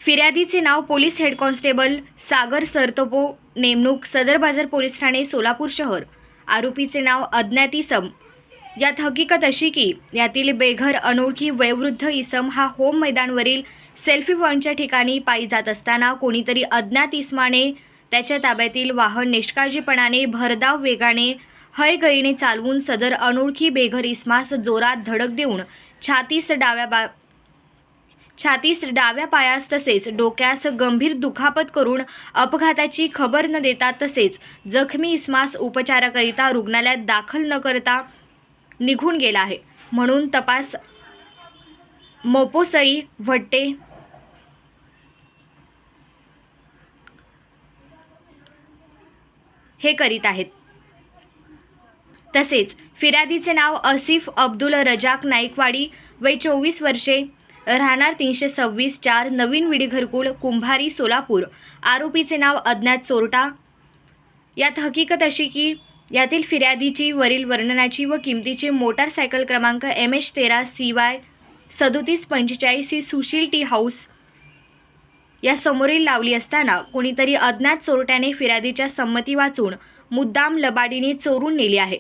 फिर्यादीचे नाव police head constable सागर सरतोपो, नेमणूक सदर बाजार पोलीस ठाणे सोलापूर शहर। आरोपीचे नाव अज्ञात इसम। यात हकीकत अशी की यातील बेघर अनोळखी वयोवृद्ध इसम हा होम मैदानवरील सेल्फी पॉईंटच्या ठिकाणी पायी जात असताना कोणीतरी अज्ञात इसमाने त्याच्या ताब्यातील वाहन निष्काळजीपणाने भरधाव वेगाने हयगईने चालवून सदर अनोळखी बेघर इसमास जोरात धडक देऊन छातीस डाव्या पायास तसेच डोक्यास गंभीर दुखापत करून अपघाताची खबर न देता तसेच जखमी इसमास उपचाराकरिता रुग्णालयात दाखल न करता निघून गेला आहे म्हणून तपास मोपोसई भट्टे हे करीत आहेत। तसेच फिर्यादीचे नाव आसिफ अब्दुल रजाक नाईकवाडी, वय 24 वर्षे, राहणार 326/4 नवीन विडी घरकुल कुंभारी सोलापूर। आरोपीचे नाव अज्ञात चोरटा। यात हकीकत अशी की यातील फिर्यादीची वरील वर्णनाची व किमतीची मोटारसायकल क्रमांक MH13 CY 3745 ही सुशील टी हाऊस या समोरील लावली असताना कोणीतरी अज्ञात चोरट्याने फिर्यादीच्या संमती वाचून मुद्दाम लबाडीने चोरून नेली आहे।